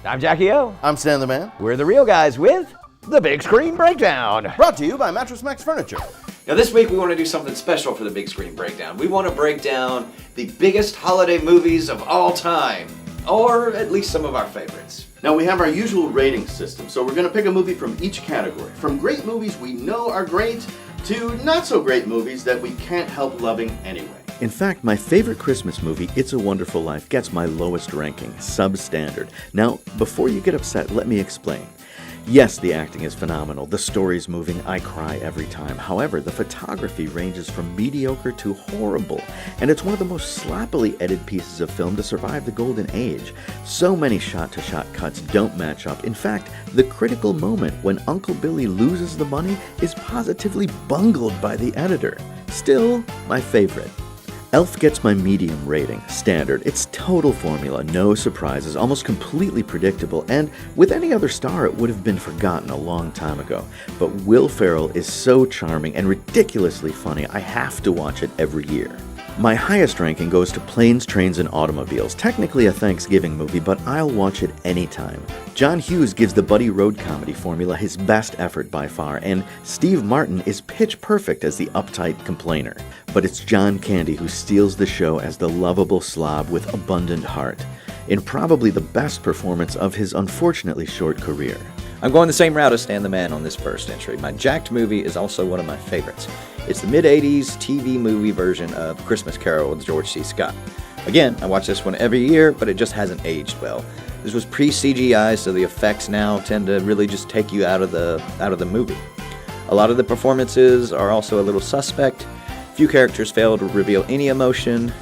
I'm Jackie O. I'm Stan the Man. We're the real guys with the Big Screen Breakdown. Brought to you by Mattress Max Furniture. Now this week we want to do something special for the Big Screen Breakdown. We want to break down the biggest holiday movies of all time, or at least some of our favorites. Now we have our usual rating system, so we're going to pick a movie from each category. From great movies we know are great, to not so great movies that we can't help loving anyway. In fact, my favorite Christmas movie, It's a Wonderful Life, gets my lowest ranking, substandard. Now, before you get upset, let me explain. Yes, the acting is phenomenal, the story's moving, I cry every time. However, the photography ranges from mediocre to horrible, and it's one of the most sloppily edited pieces of film to survive the golden age. So many shot-to-shot cuts don't match up. In fact, the critical moment when Uncle Billy loses the money is positively bungled by the editor. Still, my favorite. Elf gets my medium rating, standard. It's total formula, no surprises, almost completely predictable, and with any other star it would have been forgotten a long time ago. But Will Ferrell is so charming and ridiculously funny, I have to watch it every year. My highest ranking goes to Planes, Trains, and Automobiles. Technically a Thanksgiving movie, but I'll watch it anytime. John Hughes gives the buddy road comedy formula his best effort by far, and Steve Martin is pitch perfect as the uptight complainer. But it's John Candy who steals the show as the lovable slob with abundant heart, in probably the best performance of his unfortunately short career. I'm going the same route as Stan the Man on this first entry. My Jacked movie is also one of my favorites. It's the mid-'80s TV movie version of Christmas Carol with George C. Scott. Again, I watch this one every year, but it just hasn't aged well. This was pre-CGI, so the effects now tend to really just take you out of the movie. A lot of the performances are also a little suspect. Few characters fail to reveal any emotion.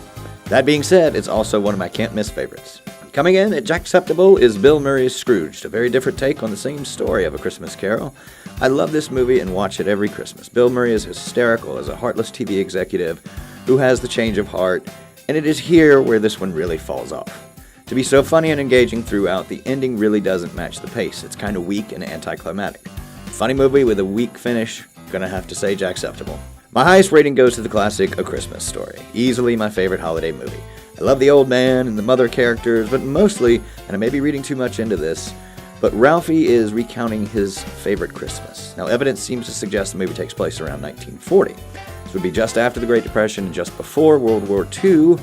That being said, it's also one of my can't-miss favorites. Coming in at Jackceptable is Bill Murray's Scrooged, a very different take on the same story of A Christmas Carol. I love this movie and watch it every Christmas. Bill Murray is hysterical as a heartless TV executive who has the change of heart, and it is here where this one really falls off. To be so funny and engaging throughout, the ending really doesn't match the pace. It's kind of weak and anticlimactic. Funny movie with a weak finish, gonna have to say Jackceptable. My highest rating goes to the classic A Christmas Story, easily my favorite holiday movie. I love the old man and the mother characters, but mostly, and I may be reading too much into this, but Ralphie is recounting his favorite Christmas. Now, evidence seems to suggest the movie takes place around 1940. This would be just after the Great Depression and just before World War II,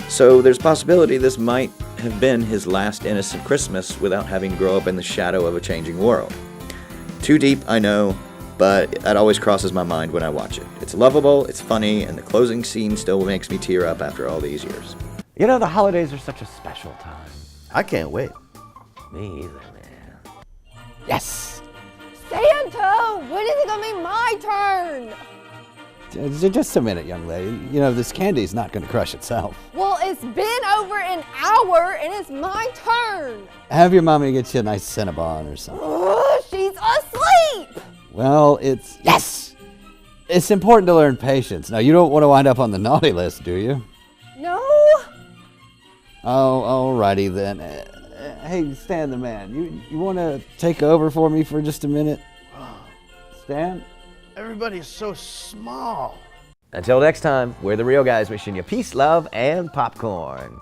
so there's a possibility this might have been his last innocent Christmas without having to grow up in the shadow of a changing world. Too deep, I know, but that always crosses my mind when I watch it. It's lovable, it's funny, and the closing scene still makes me tear up after all these years. You know, the holidays are such a special time. I can't wait. Me either, man. Yes! Santa! When is it gonna be my turn? Just a minute, young lady. You know, this candy's not going to crush itself. Well, it's been over an hour and it's my turn. Have your mommy get you a nice Cinnabon or something. Ugh, she's asleep. Well, yes! It's important to learn patience. Now, you don't want to wind up on the naughty list, do you? No. Oh, alrighty then. Hey, Stan the Man, you want to take over for me for just a minute? Stan? Everybody's so small. Until next time, we're the real guys wishing you peace, love, and popcorn.